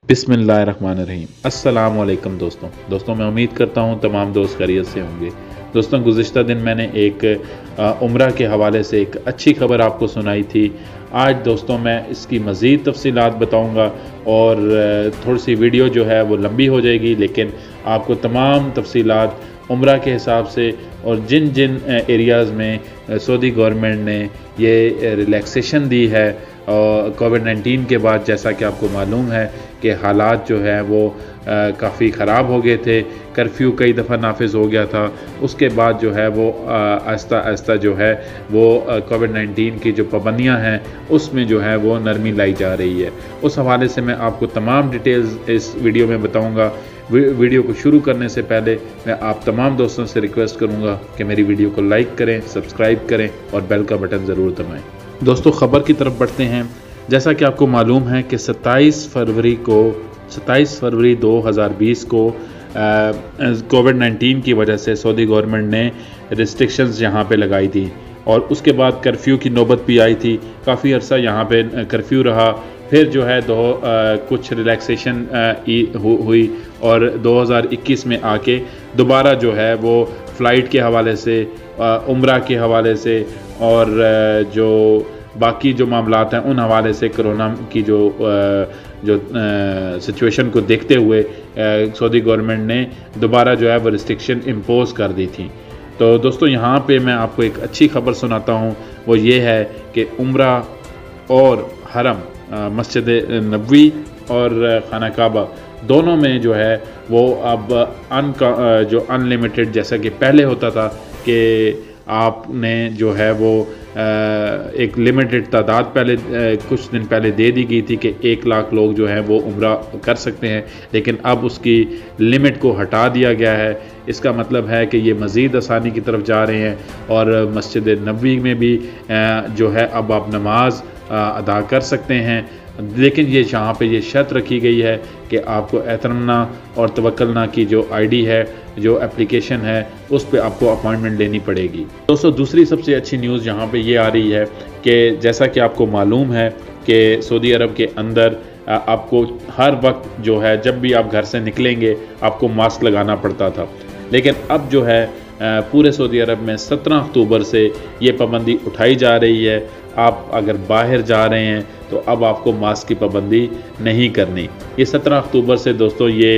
बिस्मिल्लाहिर्रहमानिर्रहीम। अस्सलाम वालेकुम दोस्तों मैं उम्मीद करता हूँ तमाम दोस्त खैरियत से होंगे। दोस्तों गुज़िश्ता दिन मैंने एक उम्रा के हवाले से एक अच्छी खबर आपको सुनाई थी। आज दोस्तों मैं इसकी मज़ीद तफसीलात बताऊँगा और थोड़ी सी वीडियो जो है वो लंबी हो जाएगी, लेकिन आपको तमाम तफसीलात उम्रा के हिसाब से और जिन जिन एरियाज़ में सऊदी गवर्नमेंट ने ये रिलैक्सेशन दी है कोविड-19 के बाद, जैसा कि आपको मालूम है कि हालात जो है वो काफ़ी ख़राब हो गए थे। कर्फ्यू कई दफ़ा नाफिज हो गया था। उसके बाद जो है वो आहिस्ता आहिस्ता जो है वो कोविड-19 की जो पाबंदियां हैं उसमें जो है वो नरमी लाई जा रही है। उस हवाले से मैं आपको तमाम डिटेल्स इस वीडियो में बताऊंगा। वीडियो को शुरू करने से पहले मैं आप तमाम दोस्तों से रिक्वेस्ट करूंगा कि मेरी वीडियो को लाइक करें, सब्सक्राइब करें और बेल का बटन ज़रूर दबाएँ। दोस्तों ख़बर की तरफ बढ़ते हैं। जैसा कि आपको मालूम है कि 27 फरवरी 2020 को कोविड-19 की वजह से सऊदी गवर्नमेंट ने रिस्ट्रिक्शंस यहाँ पे लगाई थी और उसके बाद कर्फ्यू की नौबत भी आई थी। काफ़ी अरसा यहाँ पे कर्फ्यू रहा, फिर जो है कुछ रिलैक्सेशन हुई और 2021 में आके दोबारा जो है वो फ़्लाइट के हवाले से, उम्रा के हवाले से और जो बाकी जो मामलात हैं उन हवाले से कोरोना की जो सिचुएशन को देखते हुए सऊदी गवर्नमेंट ने दोबारा जो है वो रिस्ट्रिक्शन इम्पोज़ कर दी थी। तो दोस्तों यहाँ पे मैं आपको एक अच्छी खबर सुनाता हूँ, वो ये है कि उम्रा और हरम, मस्जिद नबवी और खाना काबा दोनों में जो है वो अब जो अनलिमिटेड, जैसा कि पहले होता था कि आपने जो है वो एक लिमिटेड तादाद पहले कुछ दिन पहले दे दी गई थी कि 1 लाख लोग जो हैं वो उम्रा कर सकते हैं, लेकिन अब उसकी लिमिट को हटा दिया गया है। इसका मतलब है कि ये मज़ीद आसानी की तरफ जा रहे हैं और मस्जिद नबवी में भी जो है अब आप नमाज अदा कर सकते हैं, लेकिन ये यहाँ पे ये शर्त रखी गई है कि आपको एतरमना और तवक्कलना की जो आईडी है, जो एप्लीकेशन है, उस पे आपको अपॉइंटमेंट लेनी पड़ेगी। दोस्तों दूसरी सबसे अच्छी न्यूज़ यहाँ पे ये आ रही है कि जैसा कि आपको मालूम है कि सऊदी अरब के अंदर आपको हर वक्त जो है जब भी आप घर से निकलेंगे आपको मास्क लगाना पड़ता था, लेकिन अब जो है पूरे सऊदी अरब में 17 अक्टूबर से ये पाबंदी उठाई जा रही है। आप अगर बाहर जा रहे हैं तो अब आपको मास्क की पाबंदी नहीं करनी। ये 17 अक्टूबर से दोस्तों ये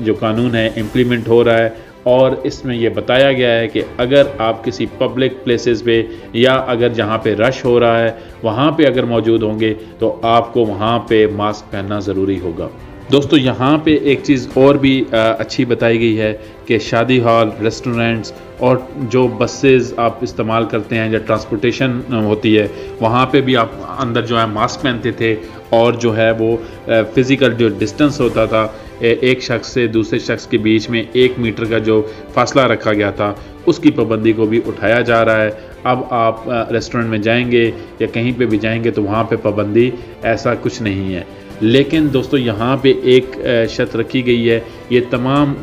जो कानून है इम्प्लीमेंट हो रहा है और इसमें यह बताया गया है कि अगर आप किसी पब्लिक प्लेसेस पे या अगर जहाँ पे रश हो रहा है वहाँ पे अगर मौजूद होंगे तो आपको वहाँ पे मास्क पहनना ज़रूरी होगा। दोस्तों यहाँ पे एक चीज़ और भी अच्छी बताई गई है कि शादी हॉल, रेस्टोरेंट्स और जो बसेस आप इस्तेमाल करते हैं या ट्रांसपोर्टेशन होती है वहाँ पे भी आप अंदर जो है मास्क पहनते थे और जो है वो फ़िज़िकल जो डिस्टेंस होता था एक शख्स से दूसरे शख्स के बीच में 1 मीटर का जो फासला रखा गया था उसकी पाबंदी को भी उठाया जा रहा है। अब आप रेस्टोरेंट में जाएंगे या कहीं पे भी जाएंगे तो वहाँ पे पाबंदी ऐसा कुछ नहीं है, लेकिन दोस्तों यहाँ पे एक शर्त रखी गई है। ये तमाम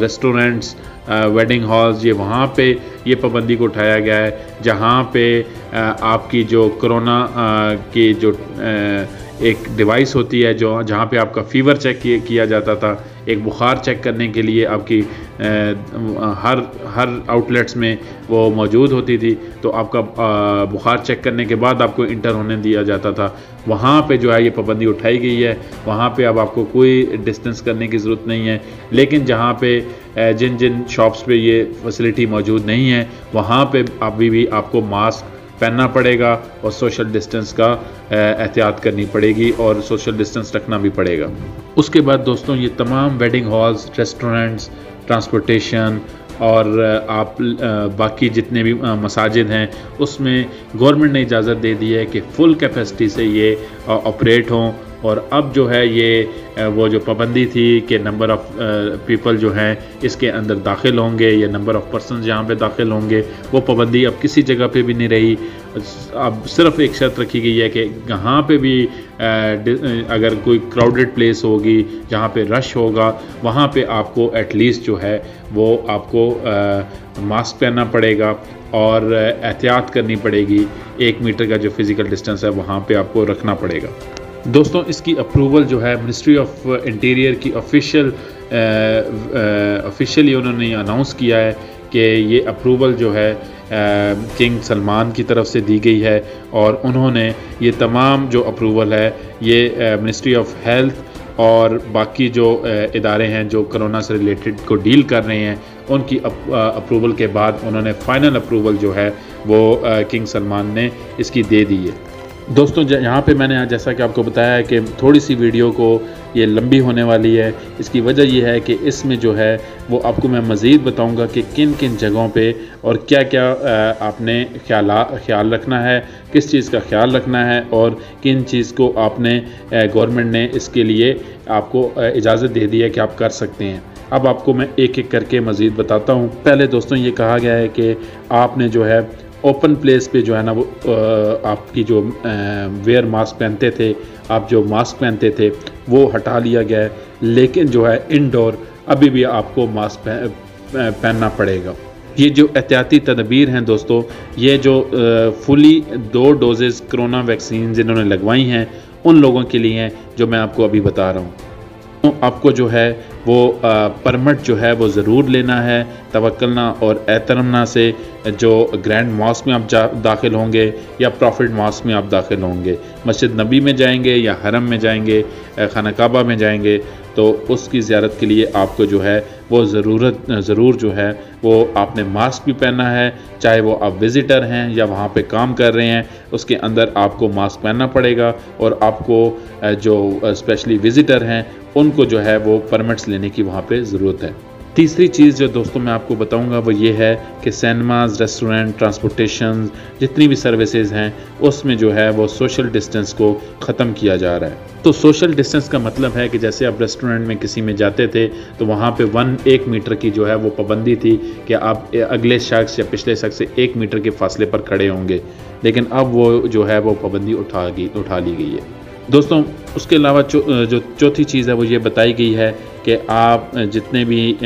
रेस्टोरेंट्स, वेडिंग हॉल्स, ये वहाँ पे ये पाबंदी को उठाया गया है जहाँ पे आपकी जो कोरोना की जो एक डिवाइस होती है जो जहाँ पे आपका फ़ीवर चेक किया जाता था, एक बुखार चेक करने के लिए आपकी हर आउटलेट्स में वो मौजूद होती थी, तो आपका बुखार चेक करने के बाद आपको इंटर होने दिया जाता था। वहाँ पे जो है ये पाबंदी उठाई गई है, वहाँ पे अब आपको कोई डिस्टेंस करने की ज़रूरत नहीं है, लेकिन जहाँ पे जिन जिन शॉप्स पे ये फैसिलिटी मौजूद नहीं है वहाँ पे अभी भी आपको मास्क पहनना पड़ेगा और सोशल डिस्टेंस का एहतियात करनी पड़ेगी और सोशल डिस्टेंस रखना भी पड़ेगा। उसके बाद दोस्तों ये तमाम वेडिंग हॉल्स, रेस्टोरेंट्स, ट्रांसपोर्टेशन और आप बाकी जितने भी मसाजिद हैं उसमें गवर्नमेंट ने इजाज़त दे दी है कि फुल कैपेसिटी से ये ऑपरेट हों। और अब जो है ये वो जो पाबंदी थी कि नंबर ऑफ़ पीपल जो हैं इसके अंदर दाखिल होंगे या नंबर ऑफ़ पर्सन जहाँ पे दाखिल होंगे, वो पाबंदी अब किसी जगह पे भी नहीं रही। अब सिर्फ एक शर्त रखी गई है कि यहाँ पे भी अगर कोई क्राउडेड प्लेस होगी जहाँ पे रश होगा वहाँ पे आपको एटलीस्ट जो है वो आपको मास्क पहनना पड़ेगा और एहतियात करनी पड़ेगी। 1 मीटर का जो फिज़िकल डिस्टेंस है वहाँ पे आपको रखना पड़ेगा। दोस्तों इसकी अप्रूवल जो है मिनिस्ट्री ऑफ इंटीरियर की ऑफिशियली उन्होंने अनाउंस किया है कि ये अप्रूवल जो है किंग सलमान की तरफ से दी गई है और उन्होंने ये तमाम जो अप्रूवल है ये मिनिस्ट्री ऑफ हेल्थ और बाकी जो इदारे हैं जो कोरोना से रिलेटेड को डील कर रहे हैं उनकी अप्रूवल के बाद उन्होंने फ़ाइनल अप्रूवल जो है वो किंग सलमान ने इसकी दे दी है। दोस्तों यहाँ पे मैंने जैसा कि आपको बताया है कि थोड़ी सी वीडियो को ये लंबी होने वाली है। इसकी वजह ये है कि इसमें जो है वो आपको मैं मज़ीद बताऊंगा कि किन किन जगहों पे और क्या क्या आपने ख्याल रखना है, किस चीज़ का ख्याल रखना है और किन चीज़ को आपने गवर्नमेंट ने इसके लिए आपको इजाज़त दे दी है कि आप कर सकते हैं। अब आपको मैं एक एक करके मज़ीद बताता हूँ। पहले दोस्तों ये कहा गया है कि आपने जो है ओपन प्लेस पे जो है ना वो आपकी जो वेयर मास्क पहनते थे, आप जो मास्क पहनते थे वो हटा लिया गया है, लेकिन जो है इनडोर अभी भी आपको मास्क पहनना पड़ेगा। ये जो एहतियाती तदबीर हैं दोस्तों, ये जो फुली 2 डोजेज़ कोरोना वैक्सीन जिन्होंने लगवाई हैं उन लोगों के लिए हैं जो मैं आपको अभी बता रहा हूँ। तो आपको जो है वो परमिट जो है वो ज़रूर लेना है। तवक्कलना और एहतरमना से जो ग्रैंड मॉस्क में आप दाखिल होंगे या प्रॉफिट मॉस्क में आप दाखिल होंगे, मस्जिद नबी में जाएंगे या हरम में जाएंगे, खाना काबा में जाएंगे, तो उसकी ज़ियारत के लिए आपको जो है वो ज़रूर जो है वो आपने मास्क भी पहनना है। चाहे वो आप विज़िटर हैं या वहाँ पे काम कर रहे हैं, उसके अंदर आपको मास्क पहनना पड़ेगा और आपको जो स्पेशली विज़िटर हैं उनको जो है वो परमिट्स लेने की वहाँ पे ज़रूरत है। तीसरी चीज़ जो दोस्तों मैं आपको बताऊंगा वो ये है कि सिनेमाज, रेस्टोरेंट, ट्रांसपोर्टेशन, जितनी भी सर्विसेज हैं उसमें जो है वो सोशल डिस्टेंस को ख़त्म किया जा रहा है। तो सोशल डिस्टेंस का मतलब है कि जैसे आप रेस्टोरेंट में किसी में जाते थे तो वहाँ पे 1 मीटर की जो है वो पाबंदी थी कि आप अगले शख्स या पिछले शख्स से 1 मीटर के फासले पर खड़े होंगे, लेकिन अब वो जो है वो पाबंदी उठा ली गई है। दोस्तों उसके अलावा जो चौथी चीज़ है वो ये बताई गई है कि आप जितने भी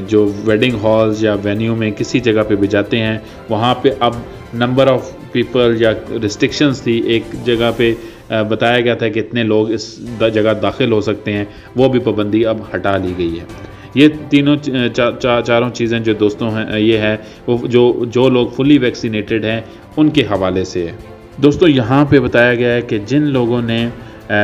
जो वेडिंग हॉल्स या वेन्यू में किसी जगह पे भी जाते हैं वहाँ पे अब नंबर ऑफ़ पीपल या रिस्ट्रिक्शंस थी, एक जगह पे बताया गया था कि इतने लोग इस जगह दाखिल हो सकते हैं, वो भी पाबंदी अब हटा ली गई है। ये तीनों चारों चीज़ें जो दोस्तों हैं ये है वो जो लोग फुली वैक्सीनेटेड हैं उनके हवाले से है। दोस्तों यहाँ पे बताया गया है कि जिन लोगों ने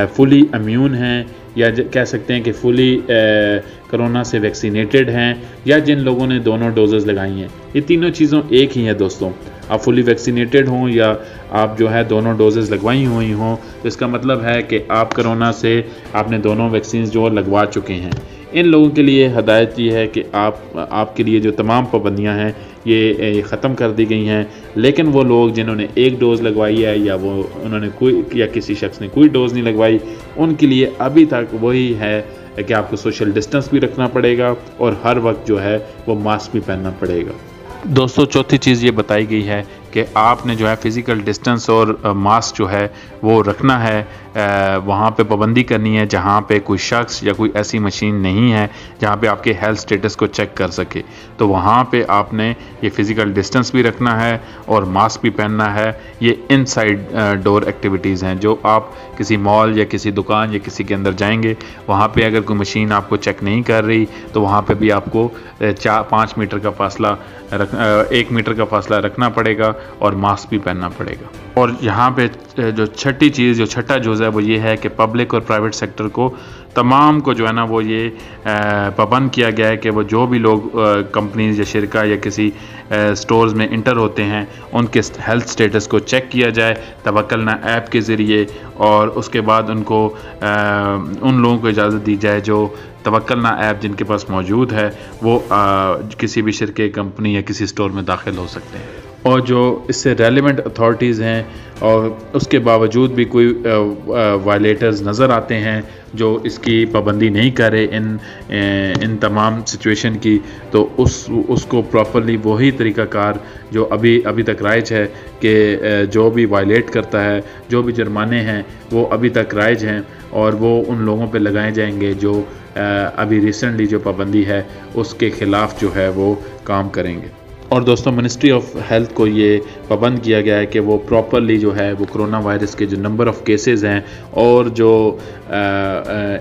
फुली इम्यून हैं या कह सकते हैं कि फुली कोरोना से वैक्सीनेटेड हैं या जिन लोगों ने दोनों डोजेज़ लगाई हैं, ये तीनों चीज़ों एक ही है दोस्तों। आप फुली वैक्सीनेटेड हों या आप जो है दोनों डोजेज़ लगवाई हुई हों, तो इसका मतलब है कि आप कोरोना से आपने दोनों वैक्सीन जो लगवा चुके हैं। इन लोगों के लिए हदायत ये है कि आपके लिए जो तमाम पाबंदियां हैं ये ख़त्म कर दी गई हैं, लेकिन वो लोग जिन्होंने 1 डोज़ लगवाई है या वो उन्होंने कोई या किसी शख्स ने कोई डोज़ नहीं लगवाई, उनके लिए अभी तक वही है कि आपको सोशल डिस्टेंस भी रखना पड़ेगा और हर वक्त जो है वो मास्क भी पहनना पड़ेगा। दोस्तों चौथी चीज़ ये बताई गई है कि आपने जो है फ़िज़िकल डिस्टेंस और मास्क जो है वो रखना है। वहाँ पे पाबंदी करनी है जहाँ पे कोई शख्स या कोई ऐसी मशीन नहीं है जहाँ पे आपके हेल्थ स्टेटस को चेक कर सके, तो वहाँ पे आपने ये फ़िज़िकल डिस्टेंस भी रखना है और मास्क भी पहनना है। ये इनसाइड डोर एक्टिविटीज़ हैं। जो आप किसी मॉल या किसी दुकान या किसी के अंदर जाएंगे, वहाँ पे अगर कोई मशीन आपको चेक नहीं कर रही तो वहाँ पे भी आपको 5 मीटर का फासला 1 मीटर का फासला रखना पड़ेगा और मास्क भी पहनना पड़ेगा। और यहाँ पे जो छठा जोज़ है वो ये है कि पब्लिक और प्राइवेट सेक्टर को तमाम को जो है ना वो ये पाबंद किया गया है कि वो जो भी लोग कंपनीज या शिरका या किसी स्टोर्स में इंटर होते हैं उनके हेल्थ स्टेटस को चेक किया जाए तवक्कलना ऐप के ज़रिए, और उसके बाद उनको उन लोगों को इजाज़त दी जाए जो तवक्कलना ऐप जिनके पास मौजूद है वो किसी भी शिरके कंपनी या किसी स्टोर में दाखिल हो सकते हैं। और जो इससे रेलेवेंट अथॉरिटीज़ हैं और उसके बावजूद भी कोई वायलेटर्स नज़र आते हैं जो इसकी पाबंदी नहीं कर रहे इन तमाम सिचुएशन की, तो उसको प्रॉपरली वही तरीक़ाकार जो अभी तक राइज है कि जो भी वायलेट करता है, जो भी जुर्माने हैं वो अभी तक राइज हैं और वो उन लोगों पे लगाए जाएंगे जो अभी रिसेंटली जो पाबंदी है उसके ख़िलाफ़ जो है वो काम करेंगे। और दोस्तों मिनिस्ट्री ऑफ हेल्थ को ये पाबंद किया गया है कि वो प्रॉपरली जो है वो कोरोना वायरस के जो नंबर ऑफ़ केसेस हैं और जो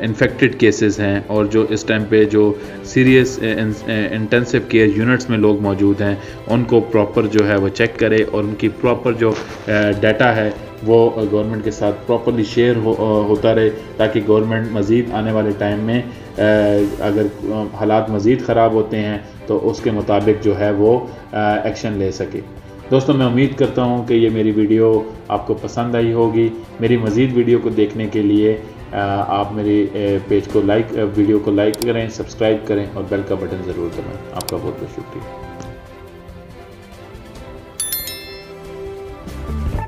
इन्फेक्टेड केसेस हैं और जो इस टाइम पे जो सीरियस इंटेंसिव केयर यूनिट्स में लोग मौजूद हैं उनको प्रॉपर जो है वो चेक करे और उनकी प्रॉपर जो डाटा है वो गवर्नमेंट के साथ प्रॉपरली शेयर होता रहे, ताकि गवर्नमेंट मज़ीद आने वाले टाइम में अगर हालात मज़ीद ख़राब होते हैं तो उसके मुताबिक जो है वो एक्शन ले सके। दोस्तों मैं उम्मीद करता हूँ कि ये मेरी वीडियो आपको पसंद आई होगी। मेरी मज़ीद वीडियो को देखने के लिए आप मेरी पेज को वीडियो को लाइक करें, सब्सक्राइब करें और बेल का बटन ज़रूर दबाएं। आपका बहुत बहुत शुक्रिया।